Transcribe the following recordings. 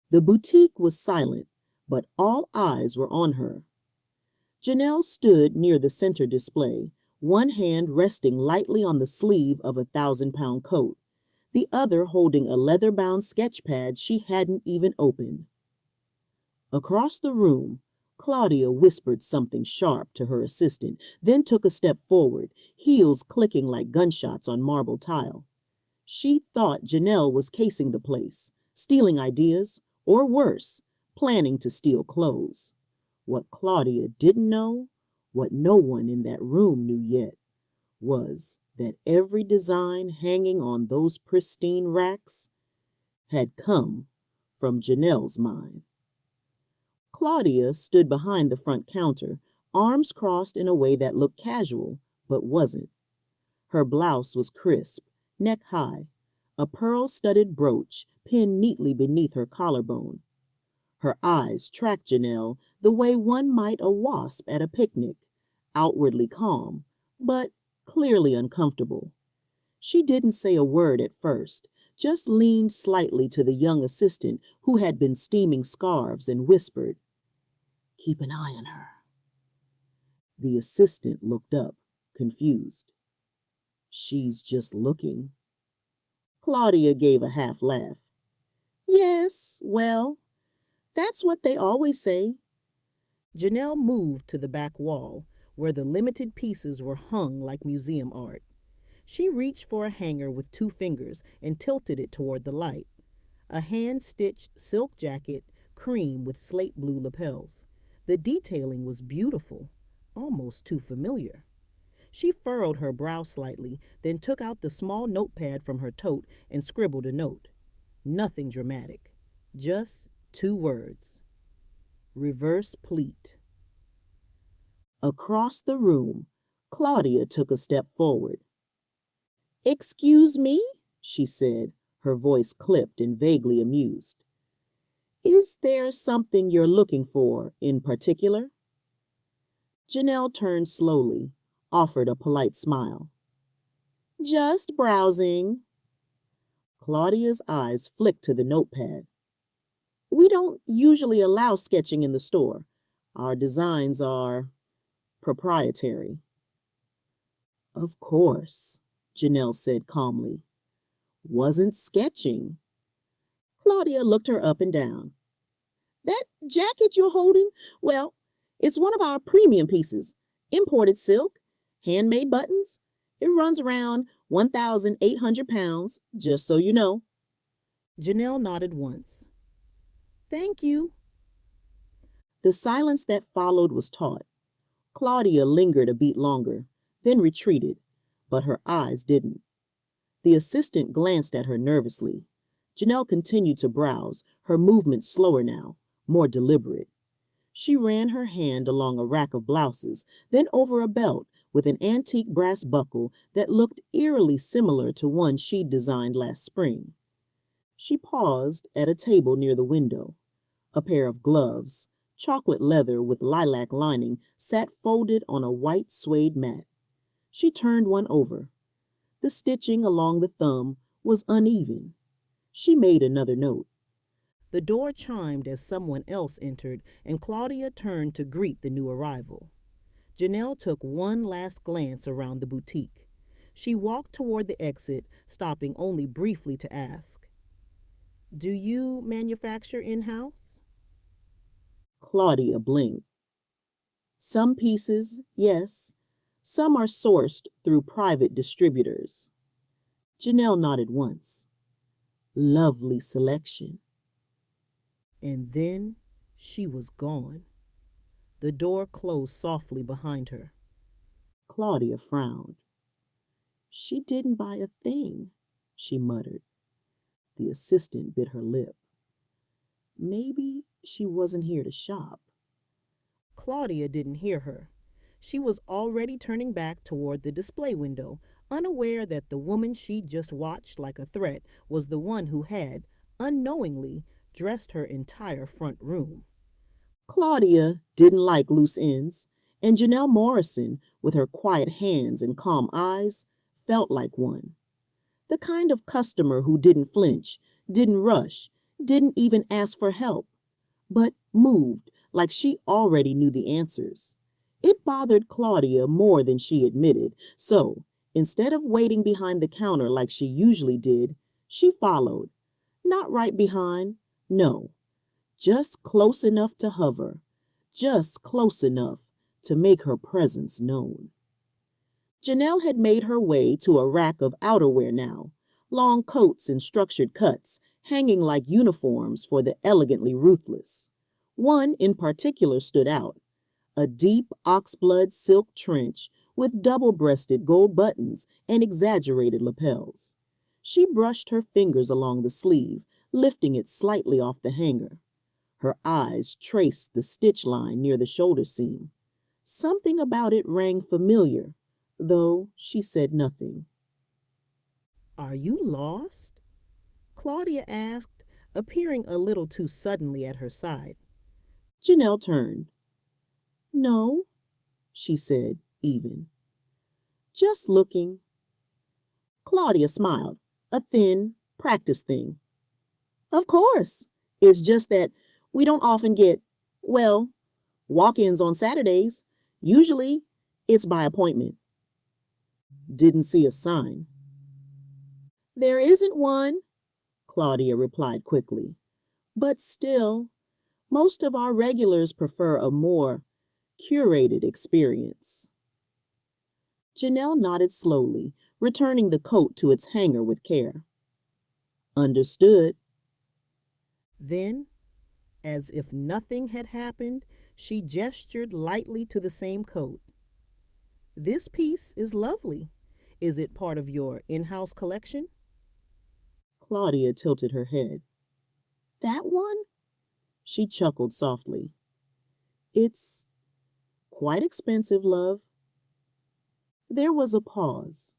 The boutique was silent, but all eyes were on her. Janelle stood near the center display, one hand resting lightly on the sleeve of a 1,000-pound coat, the other holding a leather-bound sketch pad she hadn't even opened. Across the room, Claudia whispered something sharp to her assistant, then took a step forward, heels clicking like gunshots on marble tile. She thought Janelle was casing the place, stealing ideas, or worse, planning to steal clothes. What Claudia didn't know, what no one in that room knew yet, was that every design hanging on those pristine racks had come from Janelle's mind. Claudia stood behind the front counter, arms crossed in a way that looked casual, but wasn't. Her blouse was crisp, neck high, a pearl-studded brooch pinned neatly beneath her collarbone. Her eyes tracked Janelle the way one might a wasp at a picnic, outwardly calm, but clearly uncomfortable. She didn't say a word at first, just leaned slightly to the young assistant who had been steaming scarves and whispered, "Keep an eye on her." The assistant looked up, confused. "She's just looking." Claudia gave a half laugh. "Yes, well, that's what they always say." Janelle moved to the back wall, where the limited pieces were hung like museum art. She reached for a hanger with 2 fingers and tilted it toward the light. A hand-stitched silk jacket, cream with slate blue lapels. The detailing was beautiful, almost too familiar. She furrowed her brow slightly, then took out the small notepad from her tote and scribbled a note. Nothing dramatic, just 2 words. Reverse pleat. Across the room, Claudia took a step forward. "Excuse me," she said, her voice clipped and vaguely amused. "Is there something you're looking for in particular?" Janelle turned slowly, offered a polite smile. "Just browsing." Claudia's eyes flicked to the notepad. "We don't usually allow sketching in the store. Our designs are proprietary." "Of course," Janelle said calmly. "Wasn't sketching." Claudia looked her up and down. "That jacket you're holding, well, it's one of our premium pieces. Imported silk, handmade buttons. It runs around 1,800 pounds, just so you know." Janelle nodded once. "Thank you." The silence that followed was taut. Claudia lingered a beat longer, then retreated, but her eyes didn't. The assistant glanced at her nervously. Janelle continued to browse, her movements slower now, more deliberate. She ran her hand along a rack of blouses, then over a belt with an antique brass buckle that looked eerily similar to one she'd designed last spring. She paused at a table near the window. A pair of gloves, chocolate leather with lilac lining, sat folded on a white suede mat. She turned one over. The stitching along the thumb was uneven. She made another note. The door chimed as someone else entered, and Claudia turned to greet the new arrival. Janelle took one last glance around the boutique. She walked toward the exit, stopping only briefly to ask, "Do you manufacture in-house?" Claudia blinked. "Some pieces, yes. Some are sourced through private distributors." Janelle nodded once. "Lovely selection." And then she was gone. The door closed softly behind her. Claudia frowned. "She didn't buy a thing," she muttered. The assistant bit her lip. Maybe she wasn't here to shop. Claudia didn't hear her. She was already turning back toward the display window, unaware that the woman she'd just watched like a threat was the one who had, unknowingly, dressed her entire front room. Claudia didn't like loose ends, and Janelle Morrison, with her quiet hands and calm eyes, felt like one. The kind of customer who didn't flinch, didn't rush, didn't even ask for help, but moved like she already knew the answers. It bothered Claudia more than she admitted, so instead of waiting behind the counter like she usually did, she followed. Not right behind, no, just close enough to hover, just close enough to make her presence known. Janelle had made her way to a rack of outerwear now, long coats and structured cuts, hanging like uniforms for the elegantly ruthless. One in particular stood out, a deep oxblood silk trench with double-breasted gold buttons and exaggerated lapels. She brushed her fingers along the sleeve, lifting it slightly off the hanger. Her eyes traced the stitch line near the shoulder seam. Something about it rang familiar, though she said nothing. "Are you lost?" Claudia asked, appearing a little too suddenly at her side. Janelle turned. "No," she said, even. "Just looking." Claudia smiled, a thin, practice thing. "Of course. It's just that we don't often get, well, walk-ins on Saturdays. Usually, it's by appointment." "Didn't see a sign." "There isn't one," Claudia replied quickly. "But still, most of our regulars prefer a more curated experience." Janelle nodded slowly, returning the coat to its hanger with care. "Understood." Then, as if nothing had happened, she gestured lightly to the same coat. "This piece is lovely. Is it part of your in-house collection?" Claudia tilted her head. "That one?" She chuckled softly. "It's quite expensive, love." There was a pause,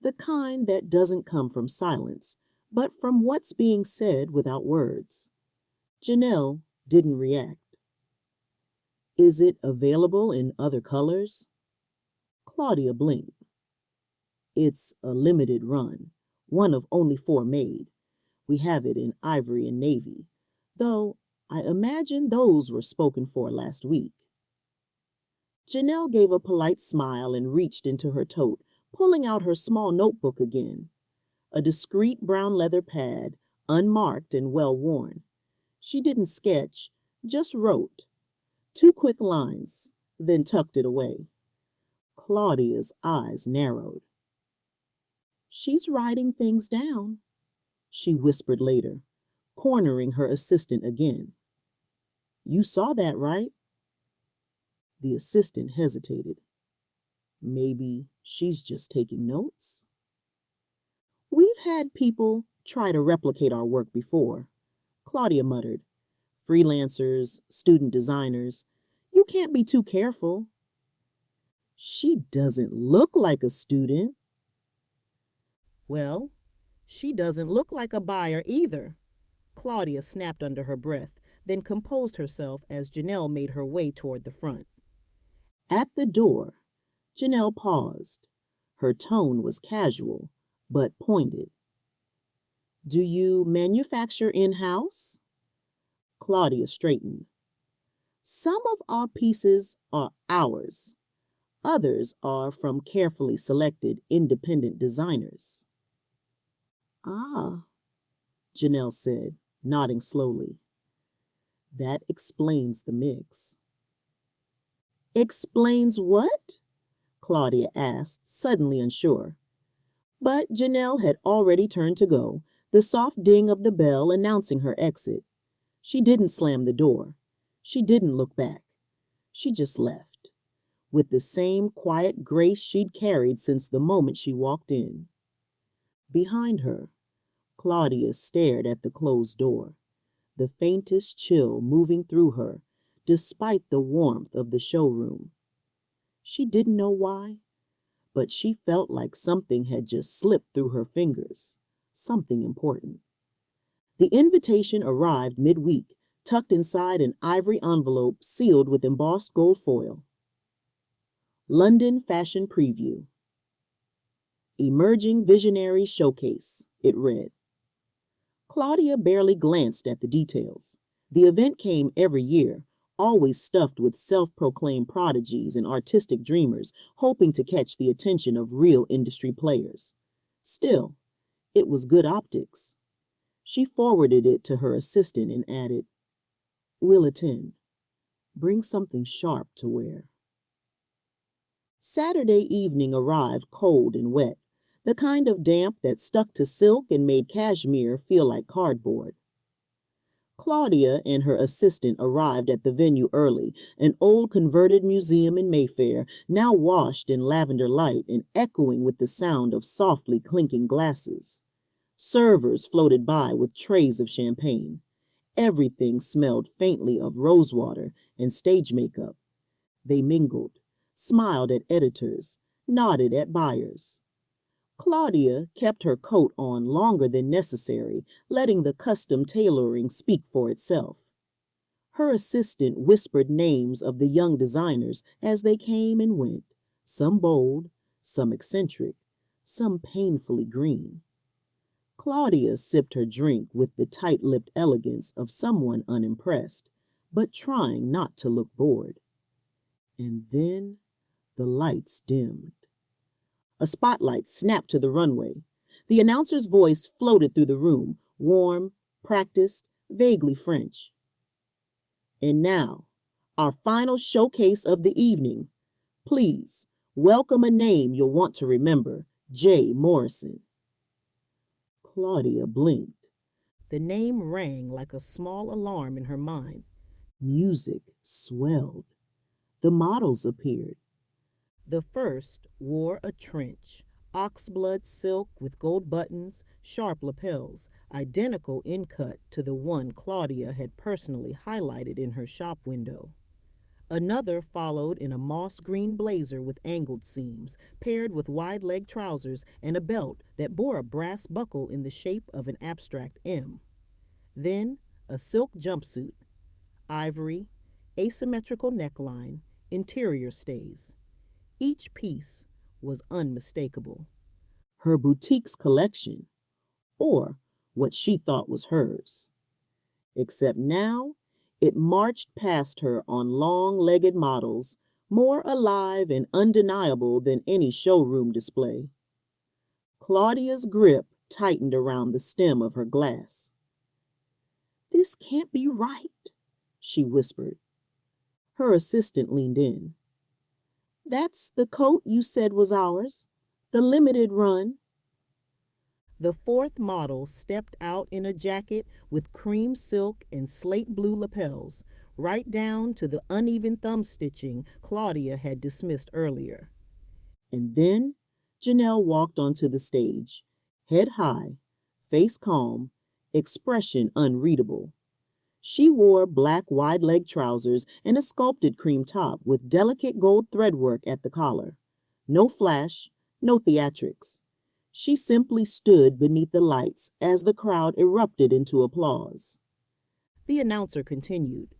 the kind that doesn't come from silence, but from what's being said without words. Janelle didn't react. "Is it available in other colors?" Claudia blinked. "It's a limited run, one of only 4 made. We have it in ivory and navy, though I imagine those were spoken for last week." Janelle gave a polite smile and reached into her tote, pulling out her small notebook again. A discreet brown leather pad, unmarked and well worn. She didn't sketch, just wrote. 2 quick lines, then tucked it away. Claudia's eyes narrowed. "She's writing things down," she whispered later, cornering her assistant again. "You saw that, right?" The assistant hesitated. "Maybe she's just taking notes?" "We've had people try to replicate our work before," Claudia muttered. "Freelancers, student designers. You can't be too careful." "She doesn't look like a student." "Well, she doesn't look like a buyer either," Claudia snapped under her breath, then composed herself as Janelle made her way toward the front. At the door, Janelle paused. Her tone was casual, but pointed. "Do you manufacture in-house?" Claudia straightened. "Some of our pieces are ours. Others are from carefully selected independent designers." "Ah," Janelle said, nodding slowly. "That explains the mix." "Explains what?" Claudia asked, suddenly unsure. But Janelle had already turned to go, the soft ding of the bell announcing her exit. She didn't slam the door. She didn't look back. She just left, with the same quiet grace she'd carried since the moment she walked in. Behind her, Claudia stared at the closed door, the faintest chill moving through her, despite the warmth of the showroom. She didn't know why, but she felt like something had just slipped through her fingers, something important. The invitation arrived midweek, tucked inside an ivory envelope sealed with embossed gold foil. "London Fashion Preview. Emerging Visionary Showcase," it read. Claudia barely glanced at the details. The event came every year, always stuffed with self-proclaimed prodigies and artistic dreamers, hoping to catch the attention of real industry players. Still, it was good optics. She forwarded it to her assistant and added, "We'll attend. Bring something sharp to wear." Saturday evening arrived cold and wet, the kind of damp that stuck to silk and made cashmere feel like cardboard. Claudia and her assistant arrived at the venue early, an old converted museum in Mayfair, now washed in lavender light and echoing with the sound of softly clinking glasses. Servers floated by with trays of champagne. Everything smelled faintly of rosewater and stage makeup. They mingled, smiled at editors, nodded at buyers. Claudia kept her coat on longer than necessary, letting the custom tailoring speak for itself. Her assistant whispered names of the young designers as they came and went, some bold, some eccentric, some painfully green. Claudia sipped her drink with the tight-lipped elegance of someone unimpressed, but trying not to look bored. And then the lights dimmed. A spotlight snapped to the runway. The announcer's voice floated through the room, warm, practiced, vaguely French. "And now, our final showcase of the evening. Please, welcome a name you'll want to remember, Jay Morrison." Claudia blinked. The name rang like a small alarm in her mind. Music swelled. The models appeared. The first wore a trench, oxblood silk with gold buttons, sharp lapels, identical in cut to the one Claudia had personally highlighted in her shop window. Another followed in a moss-green blazer with angled seams, paired with wide-leg trousers and a belt that bore a brass buckle in the shape of an abstract M. Then a silk jumpsuit, ivory, asymmetrical neckline, interior stays. Each piece was unmistakable. Her boutique's collection, or what she thought was hers. Except now, it marched past her on long-legged models, more alive and undeniable than any showroom display. Claudia's grip tightened around the stem of her glass. "This can't be right," she whispered. Her assistant leaned in. "That's the coat you said was ours, the limited run." The fourth model stepped out in a jacket with cream silk and slate blue lapels, right down to the uneven thumb stitching Claudia had dismissed earlier. And then Janelle walked onto the stage, head high, face calm, expression unreadable. She wore black wide-leg trousers and a sculpted cream top with delicate gold threadwork at the collar. No flash, no theatrics. She simply stood beneath the lights as the crowd erupted into applause. The announcer continued.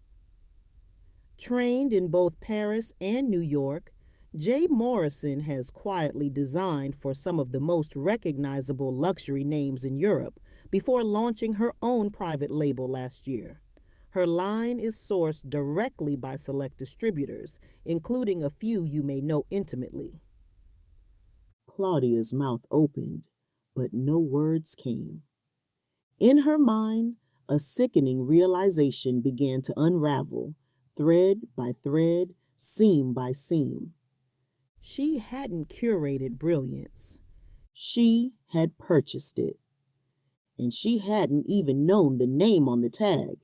Trained in both Paris and New York, Jay Morrison has quietly designed for some of the most recognizable luxury names in Europe before launching her own private label last year. Her line is sourced directly by select distributors, including a few you may know intimately. Claudia's mouth opened, but no words came. In her mind, a sickening realization began to unravel, thread by thread, seam by seam. She hadn't curated brilliance. She had purchased it. And she hadn't even known the name on the tag.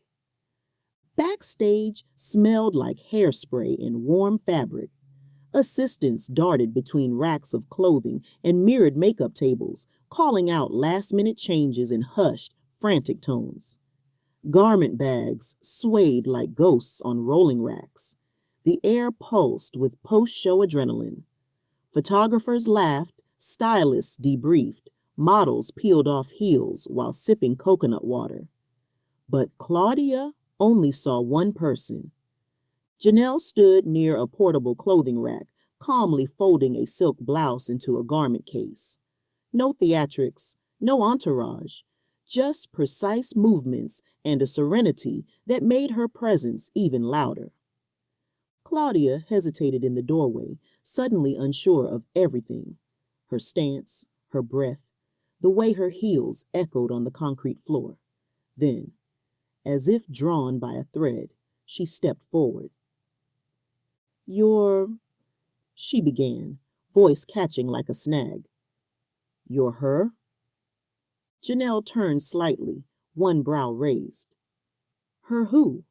Backstage smelled like hairspray and warm fabric. Assistants darted between racks of clothing and mirrored makeup tables, calling out last-minute changes in hushed, frantic tones. Garment bags swayed like ghosts on rolling racks. The air pulsed with post-show adrenaline. Photographers laughed, stylists debriefed, models peeled off heels while sipping coconut water. But Claudia only saw one person. Janelle stood near a portable clothing rack, calmly folding a silk blouse into a garment case. No theatrics, no entourage, just precise movements and a serenity that made her presence even louder. Claudia hesitated in the doorway, suddenly unsure of everything, her stance, her breath, the way her heels echoed on the concrete floor. Then, as if drawn by a thread, she stepped forward. "You're—" she began, voice catching like a snag. "You're her?" Janelle turned slightly, one brow raised. "Her who?"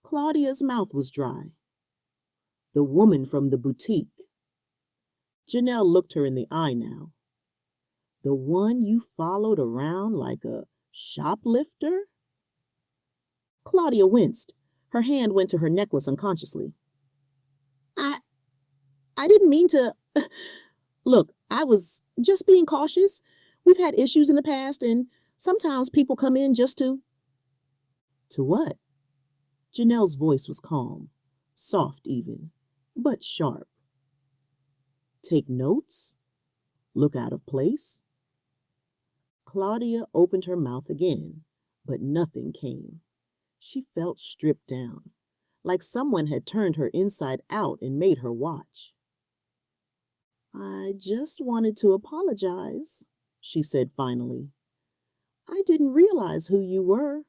Claudia's mouth was dry. "The woman from the boutique." Janelle looked her in the eye now. "The one you followed around like a shoplifter?" Claudia winced. Her hand went to her necklace unconsciously. I I didn't mean to. Look, I was just being cautious. We've had issues in the past, and sometimes people come in just to. To what? Janelle's voice was calm, soft even, but sharp. Take notes? Look out of place? Claudia opened her mouth again, but nothing came. She felt stripped down, like someone had turned her inside out and made her watch. "I just wanted to apologize," she said finally. "I didn't realize who you were."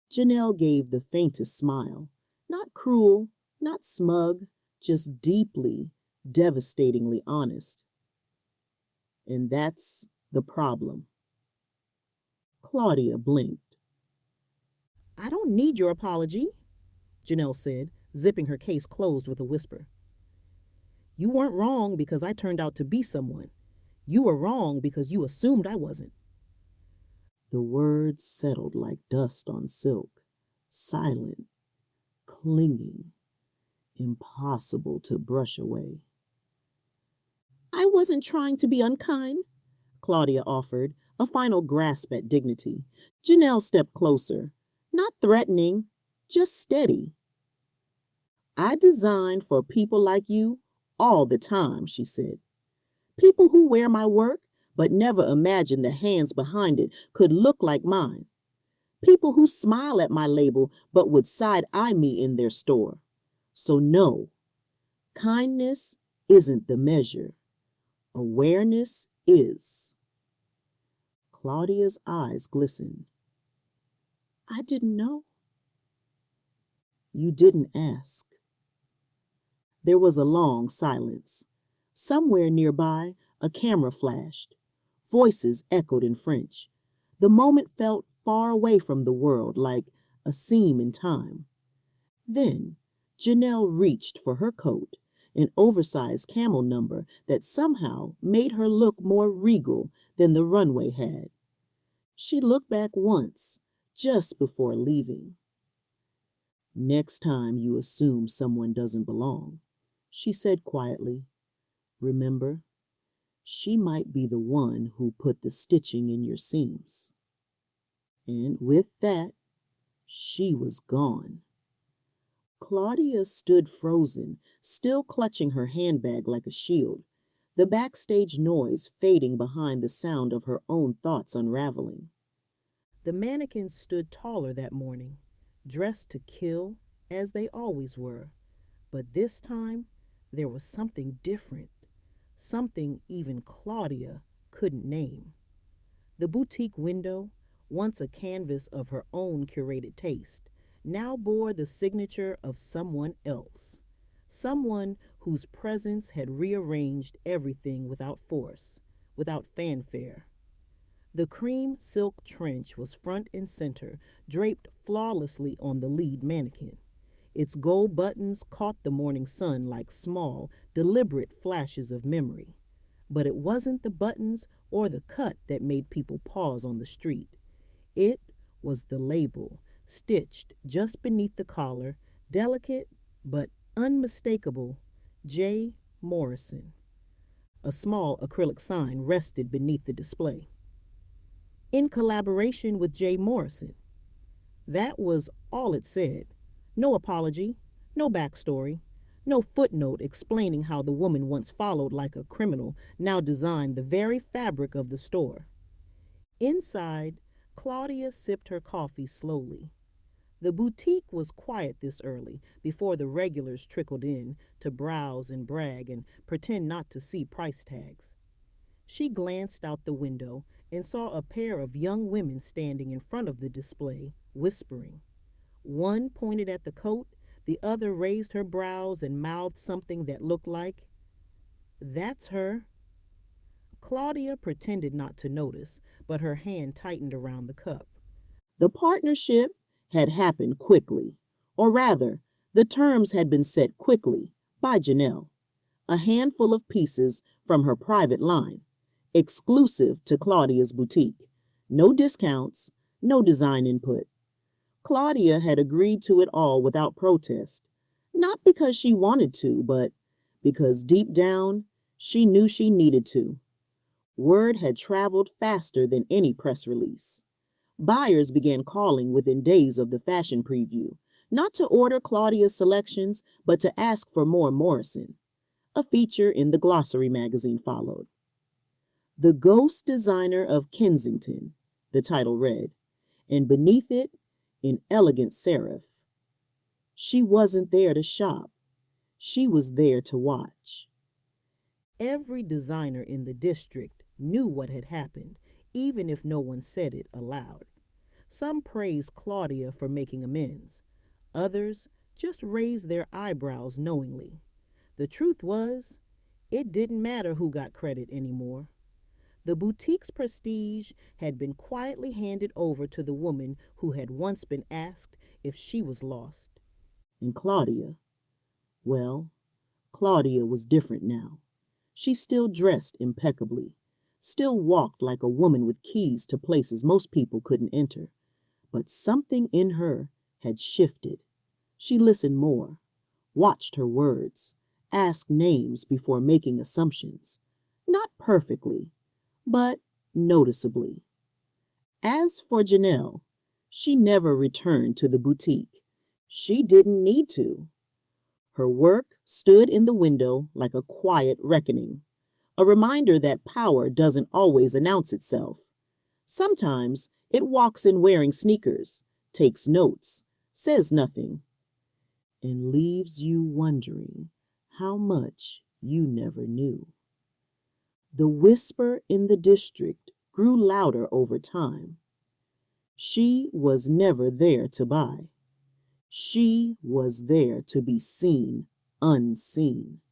Janelle gave the faintest smile, not cruel, not smug, just deeply, devastatingly honest. "And that's the problem." Claudia blinked. "I don't need your apology," Janelle said, zipping her case closed with a whisper. "You weren't wrong because I turned out to be someone. You were wrong because you assumed I wasn't." The words settled like dust on silk, silent, clinging, impossible to brush away. "I wasn't trying to be unkind," Claudia offered, a final grasp at dignity. Janelle stepped closer, not threatening, just steady. "I design for people like you all the time," she said. "People who wear my work but never imagine the hands behind it could look like mine. People who smile at my label but would side-eye me in their store. So no, kindness isn't the measure. Awareness is." Claudia's eyes glistened. "I didn't know." "You didn't ask." There was a long silence. Somewhere nearby, a camera flashed. Voices echoed in French. The moment felt far away from the world, like a seam in time. Then Janelle reached for her coat, an oversized camel number that somehow made her look more regal than the runway had. She looked back once, just before leaving. "Next time you assume someone doesn't belong," she said quietly, "remember, she might be the one who put the stitching in your seams." And with that, she was gone. Claudia stood frozen, still clutching her handbag like a shield, the backstage noise fading behind the sound of her own thoughts unraveling. The mannequins stood taller that morning, dressed to kill, as they always were, but this time there was something different, something even Claudia couldn't name. The boutique window, once a canvas of her own curated taste, now bore the signature of someone else, someone whose presence had rearranged everything without force, without fanfare. The cream silk trench was front and center, draped flawlessly on the lead mannequin. Its gold buttons caught the morning sun like small, deliberate flashes of memory. But it wasn't the buttons or the cut that made people pause on the street. It was the label, stitched just beneath the collar, delicate but unmistakable, J. Morrison. A small acrylic sign rested beneath the display. "In collaboration with J. Morrison." That was all it said. No apology, no backstory, no footnote explaining how the woman once followed like a criminal now designed the very fabric of the store. Inside, Claudia sipped her coffee slowly. The boutique was quiet this early, before the regulars trickled in to browse and brag and pretend not to see price tags. She glanced out the window and saw a pair of young women standing in front of the display, whispering. One pointed at the coat, the other raised her brows and mouthed something that looked like, "That's her." Claudia pretended not to notice, but her hand tightened around the cup. The partnership had happened quickly, or rather, the terms had been set quickly by Janelle. A handful of pieces from her private line, exclusive to Claudia's boutique. No discounts, no design input. Claudia had agreed to it all without protest, not because she wanted to, but because deep down she knew she needed to. Word had traveled faster than any press release. Buyers began calling within days of the fashion preview, not to order Claudia's selections, but to ask for more Morrison. A feature in the glossary magazine followed. "The Ghost Designer of Kensington," the title read, and beneath it, in elegant serif, "She wasn't there to shop. She was there to watch." Every designer in the district knew what had happened, even if no one said it aloud. Some praised Claudia for making amends. Others just raised their eyebrows knowingly. The truth was, it didn't matter who got credit anymore. The boutique's prestige had been quietly handed over to the woman who had once been asked if she was lost. And Claudia, well, Claudia was different now. She still dressed impeccably, still walked like a woman with keys to places most people couldn't enter. But something in her had shifted. She listened more, watched her words, asked names before making assumptions. Not perfectly, but noticeably. As for Janelle, she never returned to the boutique. She didn't need to. Her work stood in the window like a quiet reckoning, a reminder that power doesn't always announce itself. Sometimes it walks in wearing sneakers, takes notes, says nothing, and leaves you wondering how much you never knew. The whisper in the district grew louder over time. She was never there to buy. She was there to be seen unseen,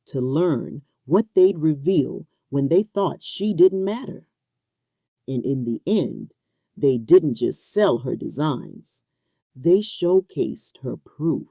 to learn what they'd reveal when they thought she didn't matter. And in the end, they didn't just sell her designs, they showcased her proof.